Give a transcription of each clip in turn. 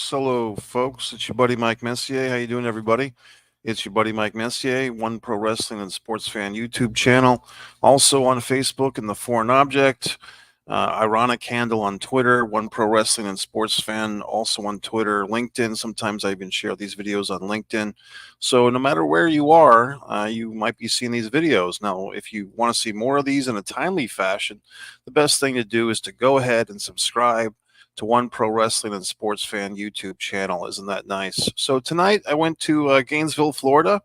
Hello, folks. It's your buddy Mike Messier. How you doing, everybody? It's your buddy Mike Messier, One Pro Wrestling and Sports Fan YouTube channel. Also on Facebook and the Foreign Object. Ironic handle on Twitter, One Pro Wrestling and Sports Fan. Also on Twitter, LinkedIn. Sometimes I even share these videos on LinkedIn. So no matter where you are, you might be seeing these videos. Now, if you want to see more of these in a timely fashion, the best thing to do is to go ahead and subscribe to One Pro Wrestling and Sports Fan YouTube channel. Isn't that nice? So tonight I went to Gainesville, Florida.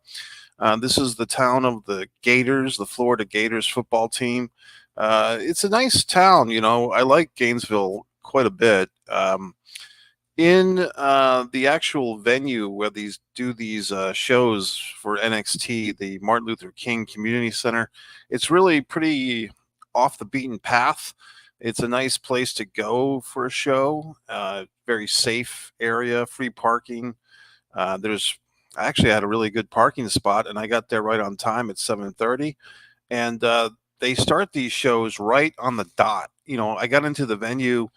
This is the town of the Gators, the Florida Gators football team. It's a nice town, you know. I like Gainesville quite a bit. In the actual venue where these shows for NXT, the Martin Luther King Community Center, it's really pretty off the beaten path. It's a nice place to go for a show. Very safe area, free parking. I actually had a really good parking spot, and I got there right on time at 7:30. And they start these shows right on the dot. You know, I got into the venue.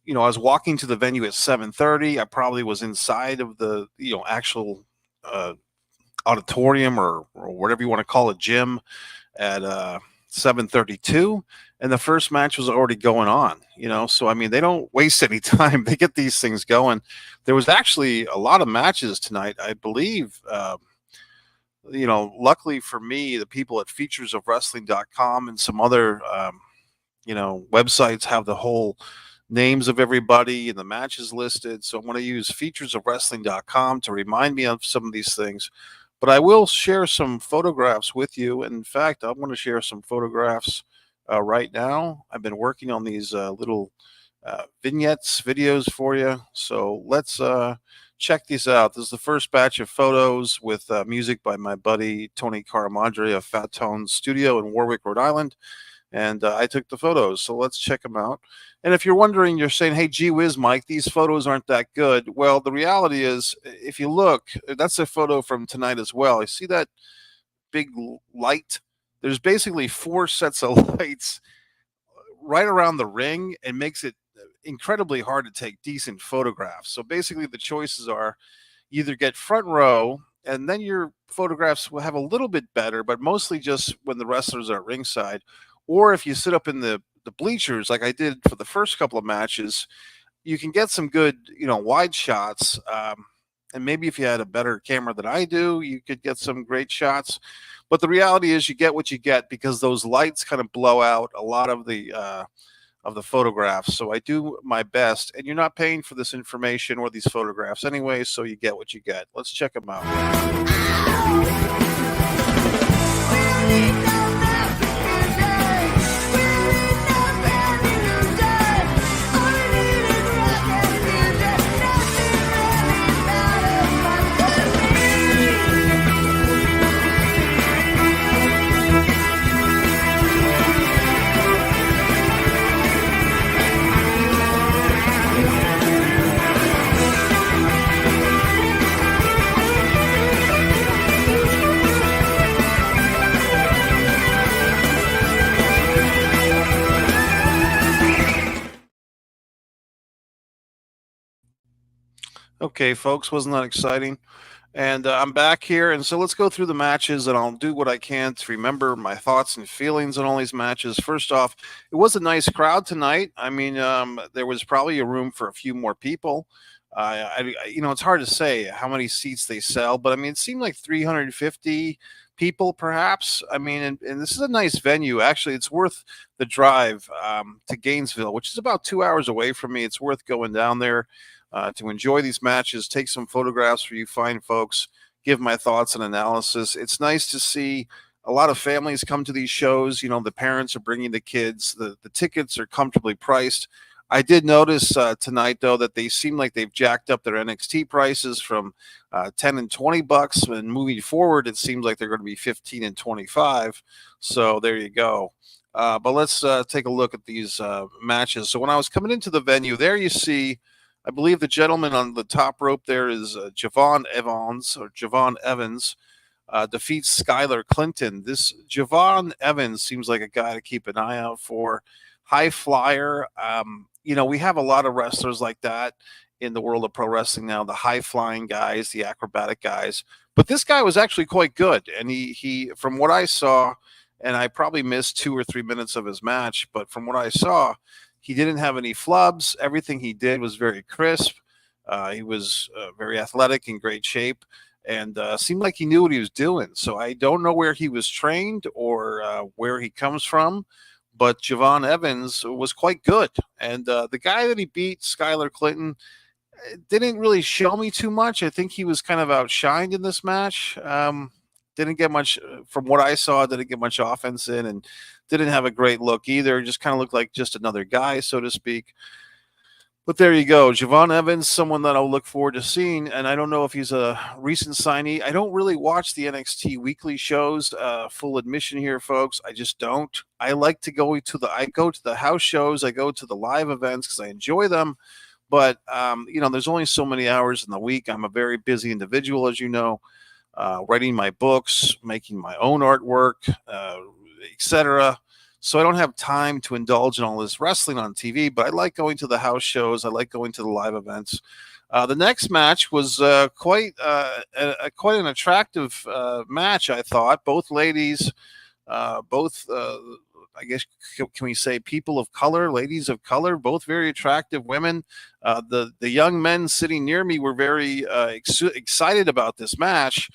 You know, I was walking to the venue at 7:30. I probably was inside of the actual auditorium or whatever you want to call it, gym, at 7:32, and the first match was already going on. So I mean, they don't waste any time. They get these things going. There was actually a lot of matches tonight, I believe. Luckily for me, the people at featuresofwrestling.com and some other websites have the whole names of everybody and the matches listed. So I'm going to use featuresofwrestling.com to remind me of some of these things. But I will share some photographs with you. In fact, I want to share some photographs right now. I've been working on these little vignettes, videos for you. So let's check these out. This is the first batch of photos with music by my buddy Tony Caramadre of Fat Tone Studio in Warwick, Rhode Island. And I took the photos. So let's check them out. And if you're wondering, you're saying, hey, gee whiz, Mike, these photos aren't that good. Well, the reality is, if you look, that's a photo from tonight as well. You see that big light? There's basically 4 sets of lights right around the ring, and makes it incredibly hard to take decent photographs. So basically the choices are either get front row, and then your photographs will have a little bit better, but mostly just when the wrestlers are at ringside. Or if you sit up in the bleachers, like I did for the first couple of matches, you can get some good, wide shots. And maybe if you had a better camera than I do, you could get some great shots. But the reality is you get what you get, because those lights kind of blow out a lot of the photographs. So I do my best, and you're not paying for this information or these photographs anyway, so you get what you get. Let's check them out. Okay, folks, wasn't that exciting? And I'm back here, and so let's go through the matches, and I'll do what I can to remember my thoughts and feelings on all these matches. First off, it was a nice crowd tonight. I mean, there was probably a room for a few more people. It's hard to say how many seats they sell, but I mean, it seemed like 350 people, perhaps. I mean, and this is a nice venue. Actually, it's worth the drive to Gainesville, which is about 2 hours away from me. It's worth going down there to enjoy these matches, take some photographs for you fine folks, give my thoughts and analysis. It's nice to see a lot of families come to these shows. The parents are bringing the kids. The tickets are comfortably priced. I did notice tonight, though, that they seem like they've jacked up their NXT prices from $10 and $20, and moving forward, it seems like they're going to be $15 and $25. So there you go. But let's take a look at these matches. So when I was coming into the venue, there you see, I believe the gentleman on the top rope there is Javon Evans, defeats Skylar Clinton. This Javon Evans seems like a guy to keep an eye out for. High flyer. We have a lot of wrestlers like that in the world of pro wrestling now, the high flying guys, the acrobatic guys. But this guy was actually quite good. And he from what I saw, and I probably missed 2 or 3 minutes of his match, but from what I saw, he didn't have any flubs. Everything he did was very crisp. He was very athletic, in great shape, and seemed like he knew what he was doing. So I don't know where he was trained or where he comes from, but Javon Evans was quite good. And the guy that he beat, Skylar Clinton, didn't really show me too much. I think he was kind of outshined in this match. Didn't get much from what I saw. Didn't get much offense in, and didn't have a great look either. Just kind of looked like just another guy, so to speak. But there you go. Javon Evans, someone that I'll look forward to seeing. And I don't know if he's a recent signee. I don't really watch the NXT weekly shows. Full admission here, folks. I just don't. I like to go to the house shows. I go to the live events because I enjoy them. But, there's only so many hours in the week. I'm a very busy individual, as you know, writing my books, making my own artwork, etc. So I don't have time to indulge in all this wrestling on TV, but I like going to the house shows. I like going to the live events. The next match was quite an attractive match, I thought. Both ladies, I guess, can we say people of color, ladies of color, both very attractive women. The young men sitting near me were very excited about this match.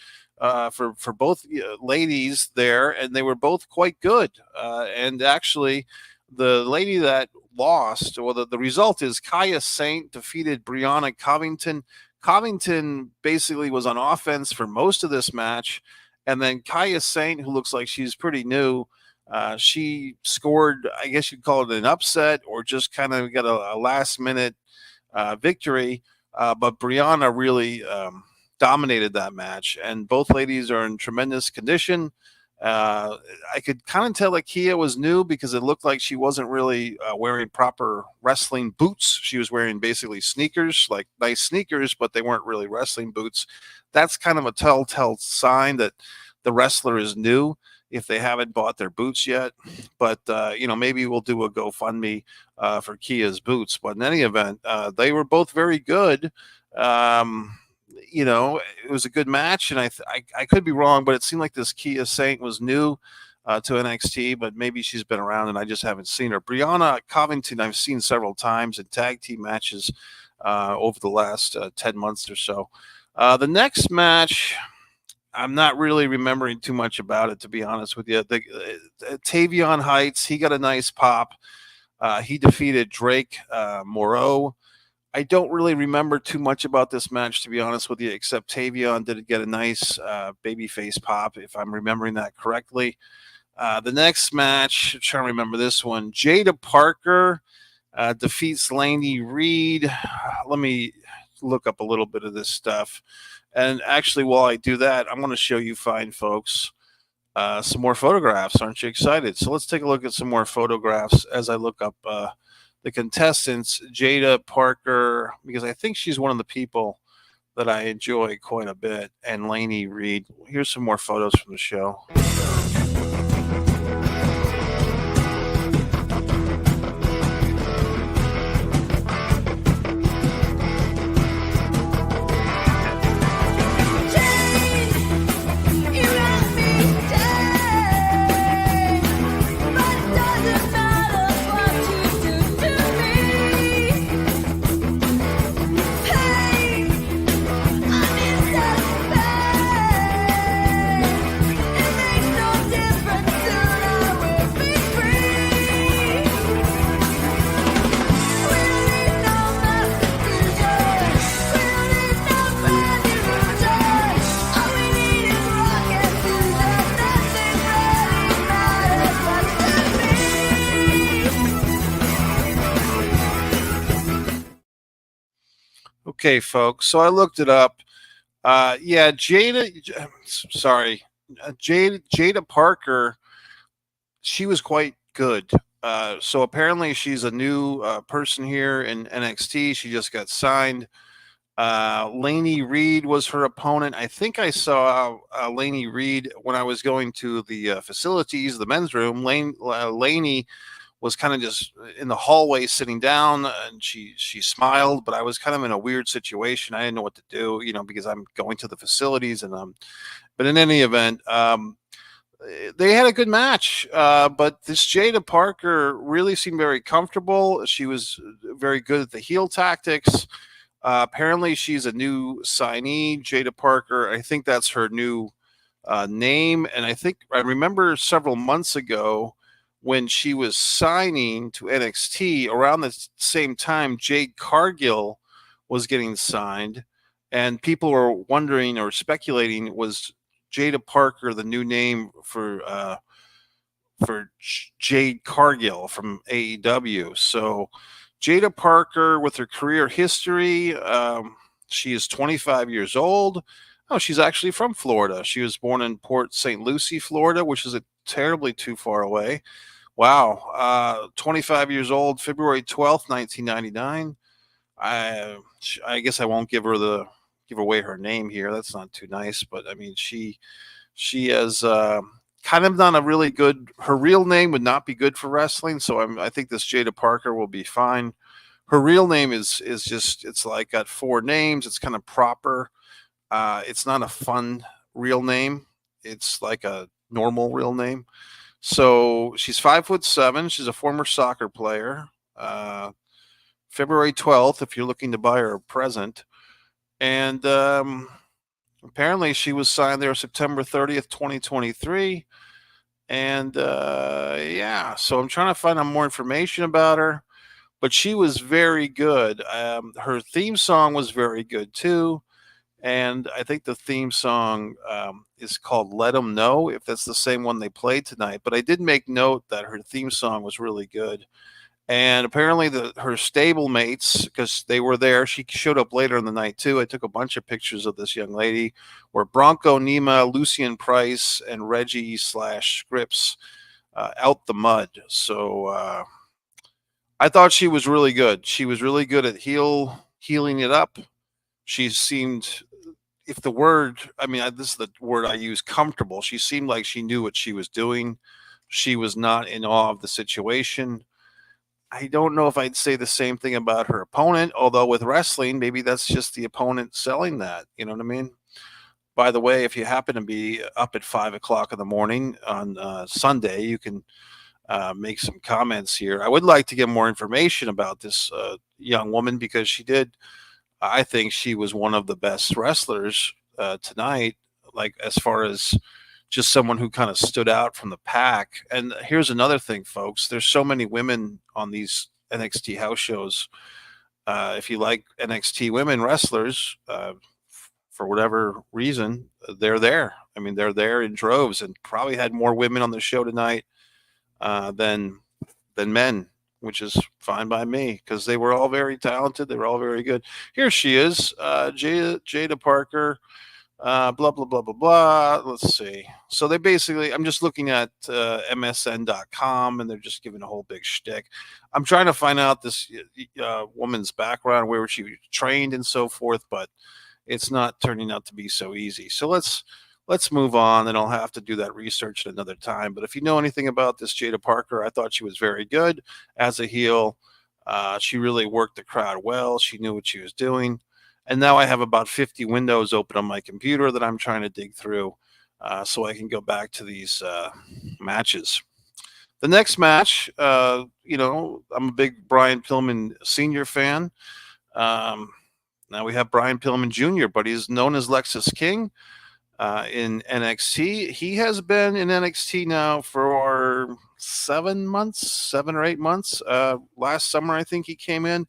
For both ladies there, and they were both quite good. And actually, the lady that lost, well, the result is Kaya Saint defeated Brianna Covington. Covington basically was on offense for most of this match, and then Kaya Saint, who looks like she's pretty new, she scored, I guess you'd call it an upset, or just kind of got a last-minute victory. But Brianna really dominated that match, and both ladies are in tremendous condition. I could kind of tell that Kia was new because it looked like she wasn't really wearing proper wrestling boots. She was wearing basically sneakers, like nice sneakers, but they weren't really wrestling boots. That's kind of a telltale sign that the wrestler is new if they haven't bought their boots yet. But, maybe we'll do a GoFundMe for Kia's boots. But in any event, they were both very good. It was a good match, and I could be wrong, but it seemed like this Kia Saint was new to NXT, but maybe she's been around and I just haven't seen her. Brianna Covington, I've seen several times in tag team matches over the last 10 months or so. The next match, I'm not really remembering too much about it, to be honest with you. Tavion Heights, he got a nice pop. He defeated Drake Moreau. I don't really remember too much about this match, to be honest with you, except Tavion did get a nice babyface pop, if I'm remembering that correctly. The next match, I'm trying to remember this one. Jada Parker defeats Lainey Reed. Let me look up a little bit of this stuff. And actually, while I do that, I'm going to show you fine folks some more photographs. Aren't you excited? So let's take a look at some more photographs as I look up the contestants. Jada Parker, because I think she's one of the people that I enjoy quite a bit, and Lainey Reed. Here's some more photos from the show. Okay, folks. So I looked it up. Jada Parker, she was quite good. So apparently she's a new person here in NXT. She just got signed. Lainey Reed was her opponent. I think I saw Lainey Reed when I was going to the facilities, the men's room. Lainey was kind of just in the hallway sitting down, and she smiled, but I was kind of in a weird situation. I didn't know what to do, because I'm going to the facilities, and but in any event, they had a good match, but this Jada Parker really seemed very comfortable. She was very good at the heel tactics. Apparently, she's a new signee, Jada Parker. I think that's her new name. And I remember several months ago when she was signing to NXT, around the same time, Jade Cargill was getting signed. And people were wondering or speculating, was Jada Parker the new name for Jade Cargill from AEW? So Jada Parker, with her career history, she is 25 years old. Oh, she's actually from Florida. She was born in Port St. Lucie, Florida, which is terribly too far away. Wow. 25 years old, February 12th, 1999. I guess I won't give away her name here. That's not too nice, but I mean, she has kind of not a really good. Her real name would not be good for wrestling, so I think this Jada Parker will be fine. Her real name is just, it's like got four names. It's kind of proper. It's not a fun real name. It's like a normal real name. So she's 5'7". She's a former soccer player. February 12th, if you're looking to buy her a present. And apparently she was signed there September 30th, 2023. And yeah, so I'm trying to find out more information about her. But she was very good. Her theme song was very good too. And I think the theme song is called Let 'Em Know, if that's the same one they played tonight. But I did make note that her theme song was really good. And apparently her stable mates, because they were there, she showed up later in the night too. I took a bunch of pictures of this young lady, were Bronco Nima, Lucian Price, and Reggie / Scripps out the mud. So I thought she was really good. She was really good at healing it up. She seemed, if the word, I mean, this is the word I use, comfortable. She seemed like she knew what she was doing. She was not in awe of the situation. I don't know if I'd say the same thing about her opponent, although with wrestling, maybe that's just the opponent selling that. You know what I mean? By the way, if you happen to be up at 5 o'clock in the morning on Sunday, you can make some comments here. I would like to get more information about this young woman, because I think she was one of the best wrestlers tonight, like as far as just someone who kind of stood out from the pack. And here's another thing, folks. There's so many women on these NXT house shows. If you like NXT women wrestlers, for whatever reason, they're there. I mean, they're there in droves, and probably had more women on the show tonight than men, which is fine by me, because they were all very talented. They were all very good. Here she is, Jada Parker. Blah, blah, blah, blah, blah. Let's see. So they basically, I'm just looking at MSN.com, and they're just giving a whole big shtick. I'm trying to find out this woman's background, where she was trained and so forth, but it's not turning out to be so easy. So let's move on, and I'll have to do that research at another time. But if you know anything about this Jada Parker, I thought she was very good as a heel. She really worked the crowd well. She knew what she was doing. And now I have about 50 windows open on my computer that I'm trying to dig through so I can go back to these matches. The next match, I'm a big Brian Pillman Sr. fan. Now we have Brian Pillman Jr., but he's known as Lexus King in NXT. He has been in NXT now for 7 or 8 months. Last summer, I think he came in.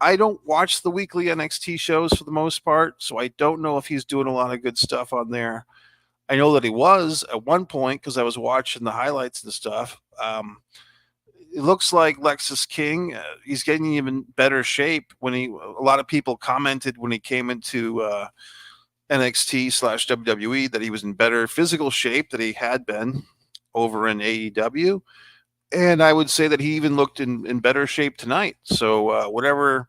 I don't watch the weekly NXT shows for the most part, so I don't know if he's doing a lot of good stuff on there. I know that he was at one point, because I was watching the highlights and stuff. It looks like Lexus King, he's getting even better shape. A lot of people commented when he came into NXT/WWE that he was in better physical shape than he had been over in AEW. And I would say that he even looked in better shape tonight. So whatever,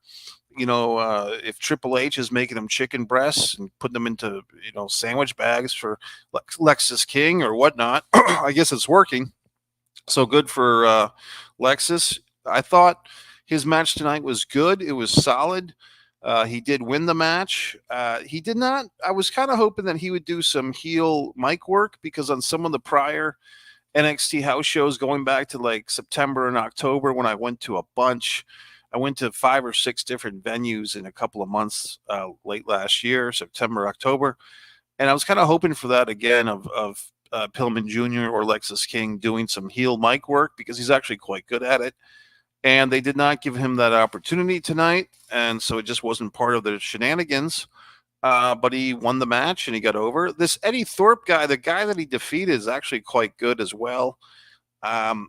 if Triple H is making him chicken breasts and putting them into, sandwich bags for Lexus King or whatnot, I guess it's working. So good for Lexus. I thought his match tonight was good. It was solid. He did win the match. He did not. I was kind of hoping that he would do some heel mic work because on some of the prior NXT house shows going back to like September and October when I went to a bunch, I went to 5 or 6 different venues in a couple of months late last year, September, October. And I was kind of hoping for that again of Pillman Jr. or Lexus King doing some heel mic work because he's actually quite good at it. And they did not give him that opportunity tonight. And so it just wasn't part of the shenanigans. But he won the match and he got over. This Eddie Thorpe guy, the guy that he defeated, is actually quite good as well.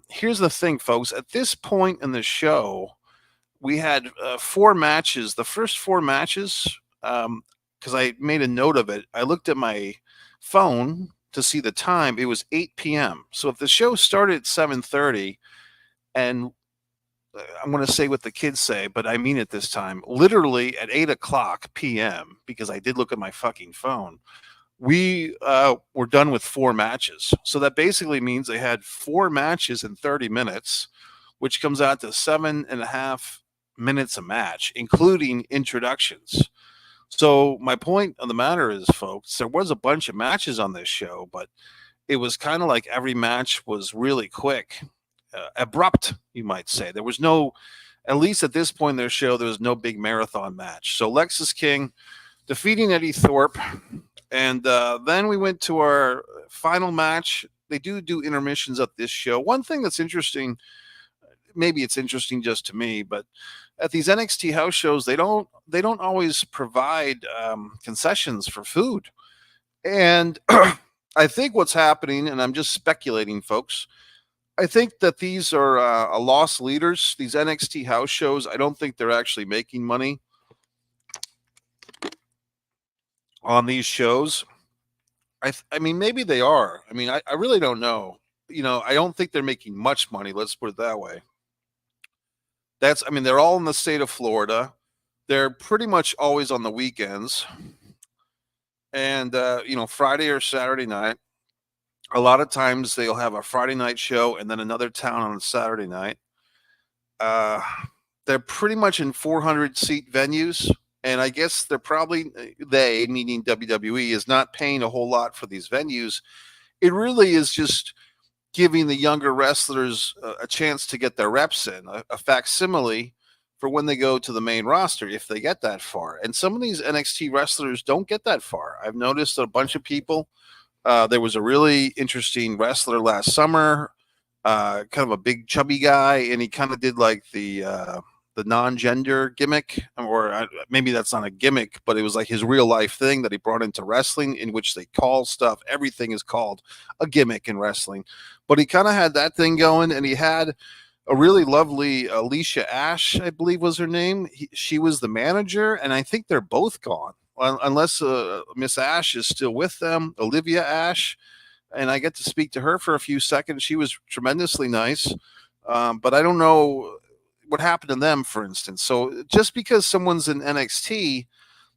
Here's the thing, folks. At this point in the show, we had 4 matches. The first 4 matches, because I made a note of it, I looked at my phone to see the time. It was 8 p.m. So if the show started at 7:30, and I'm going to say what the kids say, but I mean it this time, literally at 8 o'clock p.m., because I did look at my fucking phone, we were done with 4 matches. So that basically means they had 4 matches in 30 minutes, which comes out to 7.5 minutes a match, including introductions. So my point of the matter is, folks, there was a bunch of matches on this show, but it was kind of like every match was really quick. Abrupt, you might say. There was no, at least at this point in their show, there was no big marathon match. So Lexus King defeating Eddie Thorpe. And then we went to our final match. They do intermissions at this show. One thing that's interesting, maybe it's interesting just to me, but at these NXT house shows, they don't always provide concessions for food. And I think what's happening, and I'm just speculating, folks, I think that these are lost leaders, these NXT house shows. I don't think they're actually making money on these shows. I mean, maybe they are. I mean, I really don't know. I don't think they're making much money. Let's put it that way. They're all in the state of Florida. They're pretty much always on the weekends. And, Friday or Saturday night. A lot of times they'll have a Friday night show and then another town on a Saturday night. They're pretty much in 400-seat venues. And I guess they, meaning WWE, is not paying a whole lot for these venues. It really is just giving the younger wrestlers a chance to get their reps in, a facsimile for when they go to the main roster, if they get that far. And some of these NXT wrestlers don't get that far. I've noticed a bunch of people. There was a really interesting wrestler last summer, kind of a big chubby guy, and he kind of did like the non-gender gimmick, or maybe that's not a gimmick, but it was like his real life thing that he brought into wrestling, in which they call stuff. Everything is called a gimmick in wrestling. But he kind of had that thing going, and he had a really lovely Alicia Ash, I believe was her name. She was the manager, and I think they're both gone. Unless Miss Ash is still with them, Olivia Ash, and I get to speak to her for a few seconds. She was tremendously nice, but I don't know what happened to them, for instance. So just because someone's in NXT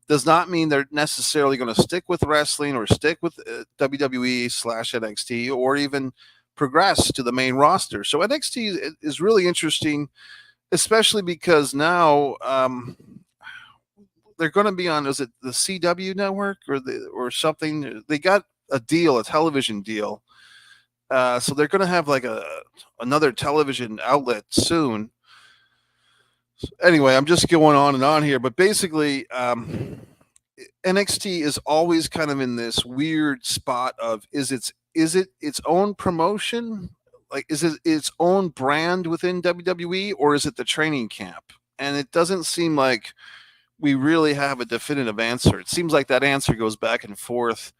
does not mean they're necessarily going to stick with wrestling or stick with WWE/NXT or even progress to the main roster. So NXT is really interesting, especially because now they're going to be on, is it the CW network or something? They got a television deal. So they're going to have like another television outlet soon. Anyway, I'm just going on and on here, but basically NXT is always kind of in this weird spot of, is it its own promotion? Like, is it its own brand within WWE, or is it the training camp? And it doesn't seem like we really have a definitive answer. It seems like that answer goes back and forth.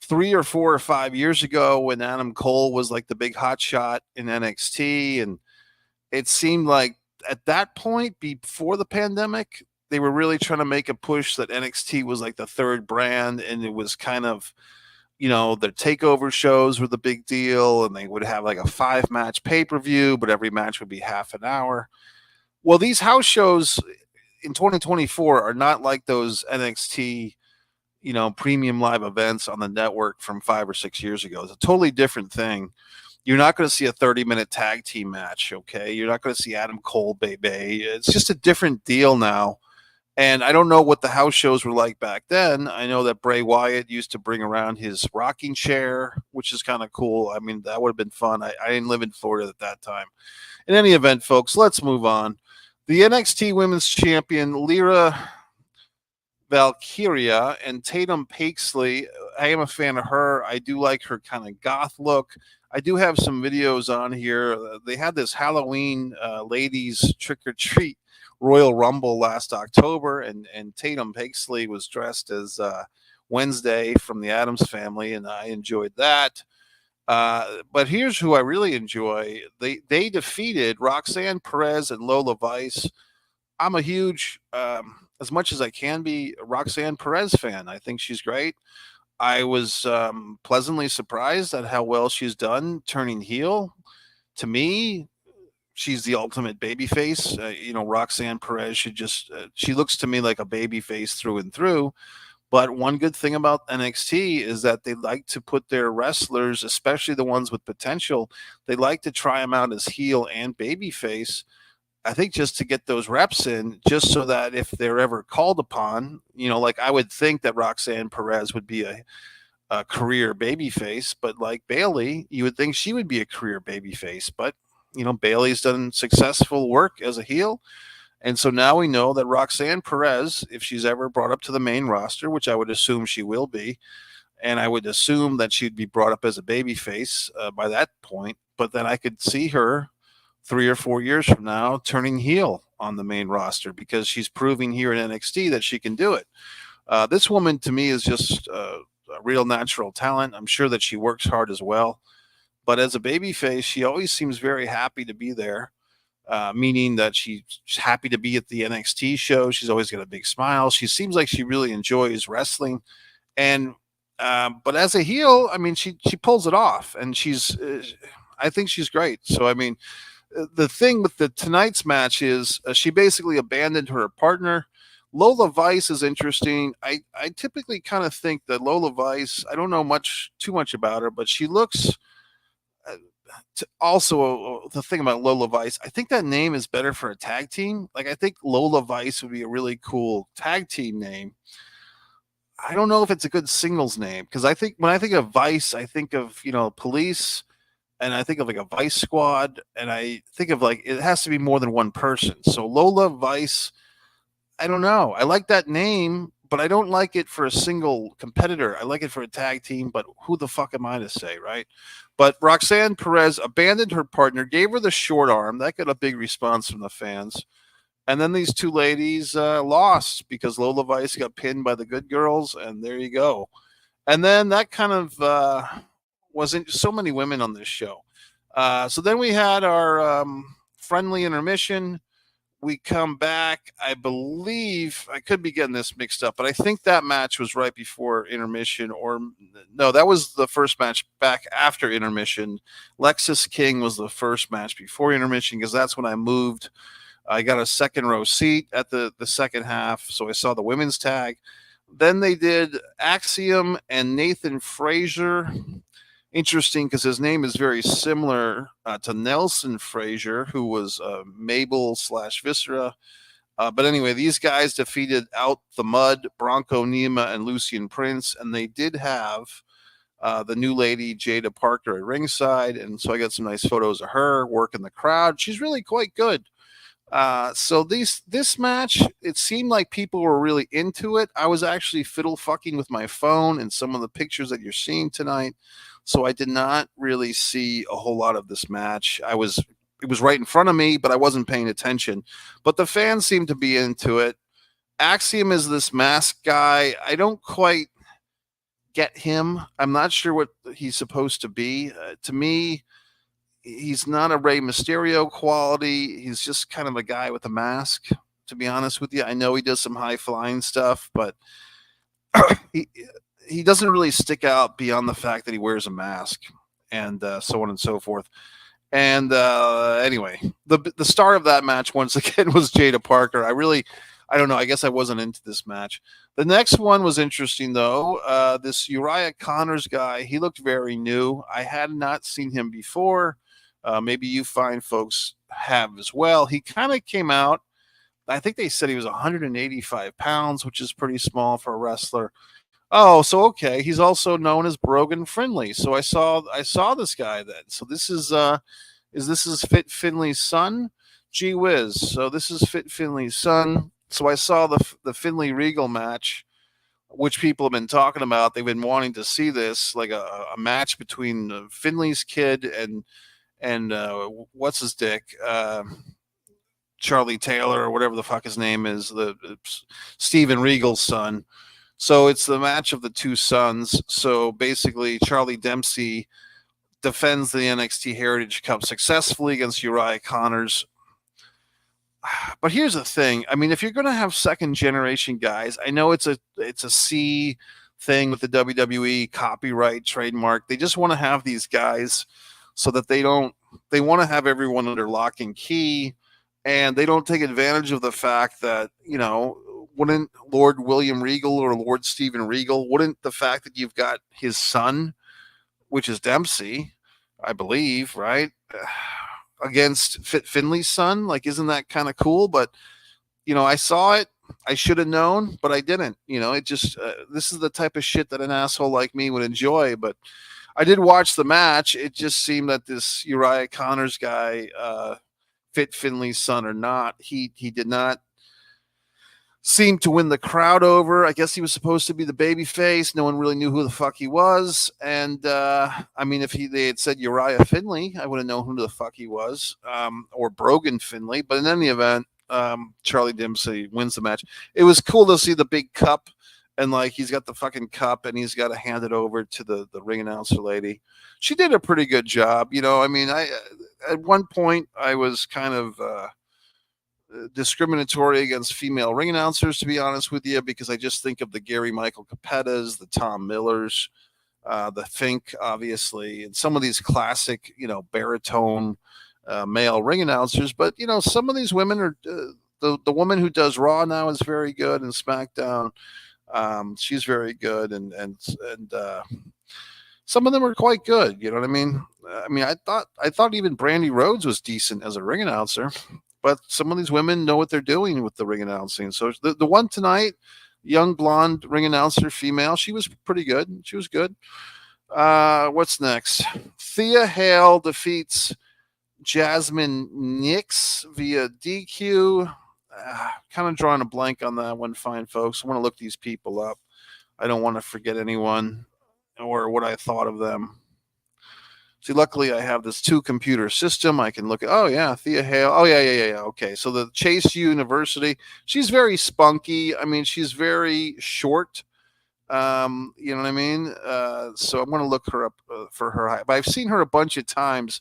3 or 4 or 5 years ago, when Adam Cole was like the big hot shot in NXT, and it seemed like at that point, before the pandemic, they were really trying to make a push that NXT was like the third brand, and it was kind of, their takeover shows were the big deal, and they would have like a 5-match pay-per-view, but every match would be half an hour. Well, these house shows in 2024 are not like those NXT, premium live events on the network from 5 or 6 years ago. It's a totally different thing. You're not going to see a 30-minute tag team match, okay? You're not going to see Adam Cole, baby. It's just a different deal now. And I don't know what the house shows were like back then. I know that Bray Wyatt used to bring around his rocking chair, which is kind of cool. I mean, that would have been fun. I didn't live in Florida at that time. In any event, folks, let's move on. The NXT Women's Champion, Lyra Valkyria, and Tatum Paxley. I am a fan of her. I do like her kind of goth look. I do have some videos on here. They had this Halloween ladies trick or treat Royal Rumble last October, and Tatum Paxley was dressed as Wednesday from the Addams Family, and I enjoyed that. But here's who I really enjoy. They defeated Roxanne Perez and Lola Vice. I'm a huge, as much as I can be, a Roxanne Perez fan. I think she's great. I was pleasantly surprised at how well she's done turning heel. To me, she's the ultimate babyface. Roxanne Perez should just, she looks to me like a babyface through and through. But one good thing about NXT is that they like to put their wrestlers, especially the ones with potential, they like to try them out as heel and babyface. I think just to get those reps in, just so that if they're ever called upon, like I would think that Roxanne Perez would be a career babyface, but like Bayley, you would think she would be a career babyface. But, Bayley's done successful work as a heel. And so now we know that Roxanne Perez, if she's ever brought up to the main roster, which I would assume she will be, and I would assume that she'd be brought up as a babyface by that point, but then I could see her 3 or 4 years from now turning heel on the main roster because she's proving here in NXT that she can do it. This woman to me is just a real natural talent. I'm sure that she works hard as well. But as a babyface, she always seems very happy to be there, meaning that she's happy to be at the NXT show. She's always got a big smile. She seems like she really enjoys wrestling. And but as a heel, I mean, she pulls it off, and I think she's great. So, I mean, the thing with tonight's match is she basically abandoned her partner. Lola Vice is interesting. I typically kind of think that Lola Vice, I don't know too much about her, but she looks also the thing about Lola Vice, I think that name is better for a tag team. Like I think Lola Vice would be a really cool tag team name. I don't know if it's a good singles name because I think when I think of Vice, I think of, police. And I think of like a Vice Squad, and I think of like it has to be more than one person. So Lola Vice, I don't know. I like that name, but I don't like it for a single competitor. I like it for a tag team, but who the fuck am I to say, right? But Roxanne Perez abandoned her partner, gave her the short arm. That got a big response from the fans. And then these two ladies lost because Lola Vice got pinned by the Good Girls, and there you go. And then that kind of wasn't so many women on this show. So then we had our friendly intermission. We come back. I believe I could be getting this mixed up, but I think that match was right before intermission, or no, that was the first match back after intermission. Lexis King was the first match before intermission because that's when I moved. I got a second row seat at the second half, so I saw the women's tag. Then they did Axiom and Nathan Frazier. Interesting because his name is very similar to Nelson Frazier, who was Mabel / Viscera. But anyway, these guys defeated Out the Mud, Bronco Nima, and Lucian Prince, and they did have the new lady, Jada Parker, at ringside. And so I got some nice photos of her working the crowd. She's really quite good. So this match, it seemed like people were really into it. I was actually fiddle fucking with my phone in some of the pictures that you're seeing tonight. So I did not really see a whole lot of this match. It was right in front of me, but I wasn't paying attention. But the fans seemed to be into it. Axiom is this masked guy. I don't quite get him. I'm not sure what he's supposed to be. To me, he's not a Rey Mysterio quality. He's just kind of a guy with a mask, to be honest with you. I know he does some high flying stuff, but he doesn't really stick out beyond the fact that he wears a mask and so on and so forth. And anyway, the star of that match once again was Jada Parker. I don't know. I guess I wasn't into this match. The next one was interesting, though. This Uriah Connors guy, he looked very new. I had not seen him before. Maybe you fine folks have as well. He kind of came out. I think they said he was 185 pounds, which is pretty small for a wrestler. Oh, so okay. He's also known as Brogan Finley. So I saw this guy then. So this is Fit Finley's son? Gee whiz. So this is Fit Finley's son. So I saw the Finley Regal match, which people have been talking about. They've been wanting to see this, like a match between Finley's kid and what's his dick, Charlie Taylor or whatever the fuck his name is, the Steven Regal's son. So it's the match of the two sons. So basically, Charlie Dempsey defends the NXT Heritage Cup successfully against Uriah Connors. But here's the thing. I mean, if you're going to have second generation guys, I know it's a C thing with the WWE copyright trademark. They just want to have these guys so that they want to have everyone under lock and key, and they don't take advantage of the fact that, wouldn't Lord William Regal or Lord Steven Regal, wouldn't the fact that you've got his son, which is Dempsey, I believe, right, against Fit Finley's son, like, isn't that kind of cool? But, I saw it. I should have known, but I didn't. It just, this is the type of shit that an asshole like me would enjoy. But I did watch the match. It just seemed that this Uriah Connors guy, Fit Finley's son or not, he did not seemed to win the crowd over. I guess he was supposed to be the baby face. No one really knew who the fuck he was. And I mean, if they had said Uriah Finley, I would have known who the fuck he was, or Brogan Finley. But in any event, Charlie Dempsey wins the match. It was cool to see the big cup, and like he's got the fucking cup, and he's got to hand it over to the ring announcer lady. She did a pretty good job. I mean, I at one point I was kind of discriminatory against female ring announcers, to be honest with you, because I just think of the Gary Michael Capettas, the Tom Millers, the Fink, obviously, and some of these classic, baritone male ring announcers. But some of these women are the woman who does Raw now is very good, and SmackDown, she's very good, and some of them are quite good. You know what I mean? I thought even Brandy Rhodes was decent as a ring announcer. But some of these women know what they're doing with the ring announcing. So the one tonight, young blonde ring announcer, female, she was pretty good. She was good. What's next? Thea Hale defeats Jasmine Nix via DQ. Kind of drawing a blank on that one, fine folks. I want to look these people up. I don't want to forget anyone or what I thought of them. See, luckily I have this 2-computer system. I can look at, oh yeah, Thea Hale. Oh yeah. Okay. So the Chase University, she's very spunky. I mean, she's very short. You know what I mean? So I'm going to look her up for her height. But I've seen her a bunch of times.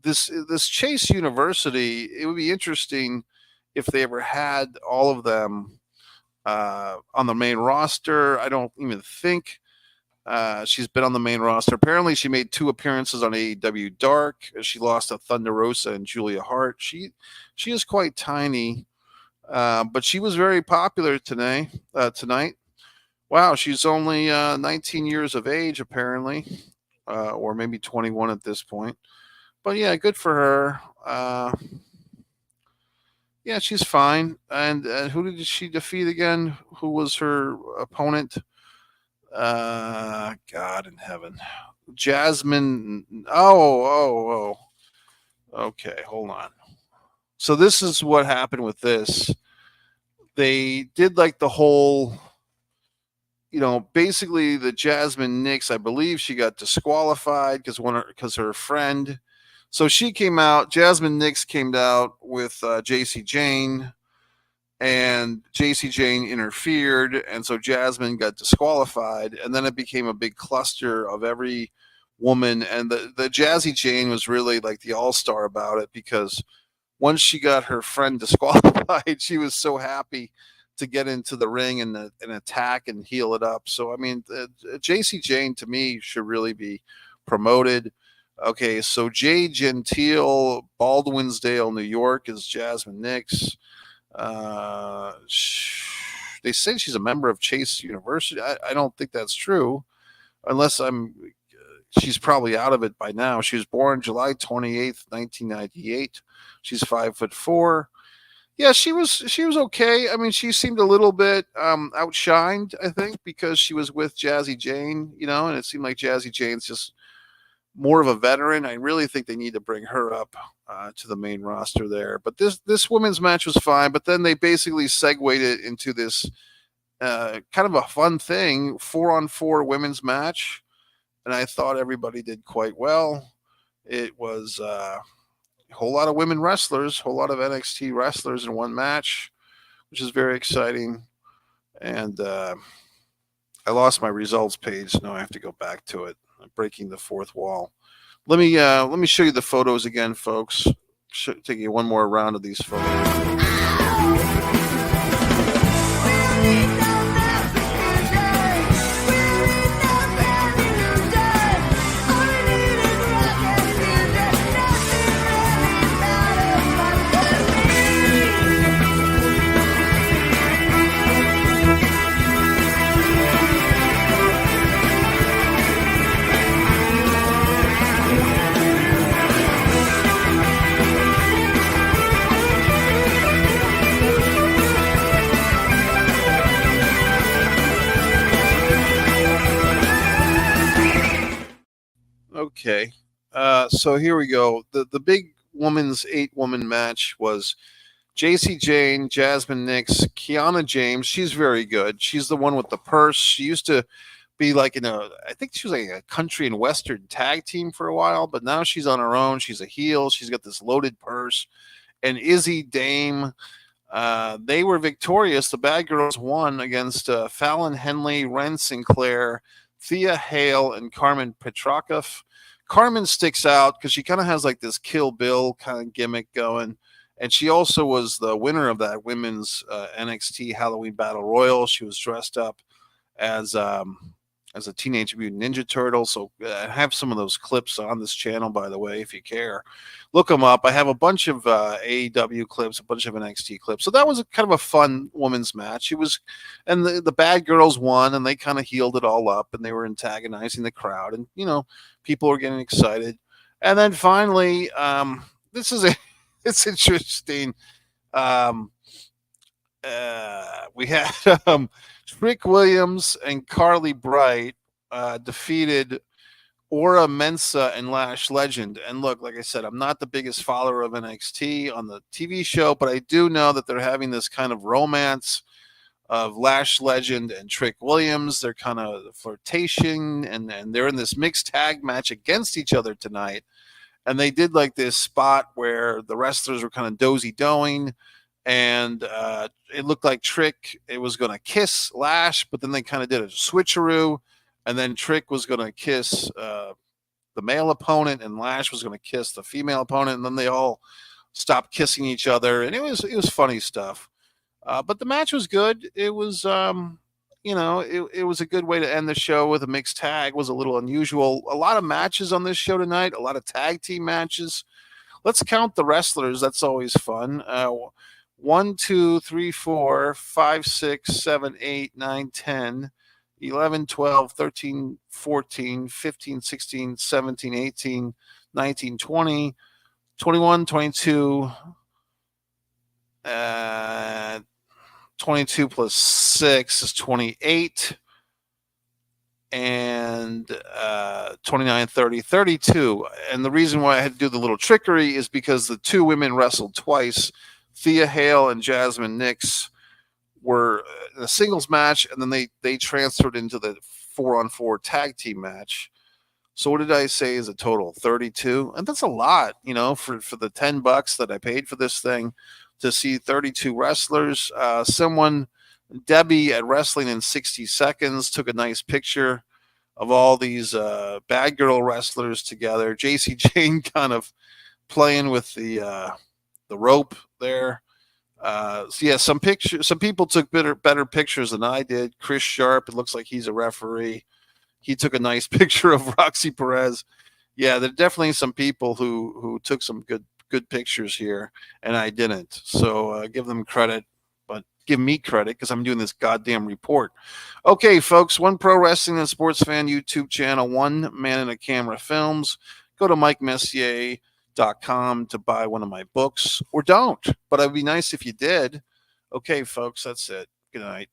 This Chase University, it would be interesting if they ever had all of them on the main roster. I don't even think she's been on the main roster. Apparently, she made 2 appearances on AEW Dark. She lost to Thunder Rosa and Julia Hart. She is quite tiny, but she was very popular tonight. Wow, she's only 19 years of age, apparently, or maybe 21 at this point. But yeah, good for her. Yeah, she's fine. And who did she defeat again? Who was her opponent? God in heaven. Jasmine. Oh. Okay, hold on. So this is what happened with this. They did like the whole, basically the Jasmine Nix, I believe she got disqualified because her friend. So she came out, Jasmine Nix came out with JC Jane, and JC Jane interfered, and so Jasmine got disqualified, and then it became a big cluster of every woman, and the Jazzy Jane was really like the all-star about it, because once she got her friend disqualified, she was so happy to get into the ring and attack and heal it up. So I mean, JC Jane to me should really be promoted. Okay, so Jay Gentile, Baldwinsdale, New York is Jasmine Nix. They say she's a member of Chase University. I don't think that's true, unless she's probably out of it by now. She was born July 28th, 1998. She's 5'4". Yeah, she was okay. I mean, she seemed a little bit outshined, I think, because she was with Jazzy Jane, and it seemed like Jazzy Jane's just more of a veteran. I really think they need to bring her up to the main roster there. But this women's match was fine. But then they basically segued it into this kind of a fun thing, 4-on-4 women's match, and I thought everybody did quite well. It was a whole lot of women wrestlers, whole lot of NXT wrestlers in one match, which is very exciting. And I lost my results page. Now I have to go back to it. I'm breaking the fourth wall. Let me show you the photos again, folks. Take you one more round of these photos. Okay. So here we go. The big woman's 8-woman match was JC Jane, Jasmine Nix, Kiana James. She's very good. She's the one with the purse. She used to be like I think she was like a country and western tag team for a while, but now she's on her own. She's a heel. She's got this loaded purse. And Izzy Dame, they were victorious. The Bad Girls won against Fallon Henley, Ren Sinclair, Thea Hale, and Carmen Petrakoff. Carmen sticks out because she kind of has like this Kill Bill kind of gimmick going. And she also was the winner of that women's NXT Halloween Battle Royal. She was dressed up as a Teenage Mutant Ninja Turtle. So I have some of those clips on this channel, by the way, if you care. Look them up. I have a bunch of AEW clips, a bunch of NXT clips. So that was kind of a fun women's match. It was, and the Bad Girls won, and they kind of healed it all up, and they were antagonizing the crowd, and people were getting excited. And then finally, it's interesting. We had Trick Williams and Carly Bright defeated Aura Mensa and Lash Legend. And look, like I said, I'm not the biggest follower of NXT on the TV show, but I do know that they're having this kind of romance of Lash Legend and Trick Williams. They're kind of flirtation, and they're in this mixed tag match against each other tonight. And they did like this spot where the wrestlers were kind of dozy-doing, and it looked like Trick, it was going to kiss Lash, but then they kind of did a switcheroo, and then Trick was going to kiss the male opponent, and Lash was going to kiss the female opponent, and then they all stopped kissing each other, and it was funny stuff. But the match was good. It was, it was a good way to end the show with a mixed tag. It was a little unusual. A lot of matches on this show tonight, a lot of tag team matches. Let's count the wrestlers. That's always fun. 1, 2, 3, 4, 5, 6, 7, 8, 9, 10, 11, 12, 13, 14, 15, 16, 17, 18, 19, 20, 21, 22, 22 plus 6 is 28, and 29, 30, 32. And the reason why I had to do the little trickery is because the two women wrestled twice. Thea Hale and Jasmine Nix were in a singles match, and then they transferred into the 4-on-4 tag team match. So what did I say is a total? 32? And that's a lot, for the $10 that I paid for this thing, to see 32 wrestlers. Debbie at Wrestling in 60 Seconds took a nice picture of all these bad girl wrestlers together. JC Jane kind of playing with the rope there. Some people took better pictures than I did. Chris Sharp, it looks like he's a referee. He took a nice picture of Roxy Perez. Yeah, there are definitely some people who took some good pictures here, and I didn't. So give them credit, but give me credit because I'm doing this goddamn report. Okay, folks, One Pro Wrestling and Sports Fan YouTube channel, One Man in a Camera Films. Go to MikeMessier.com to buy one of my books, or don't. But it would be nice if you did. Okay, folks, that's it. Good night.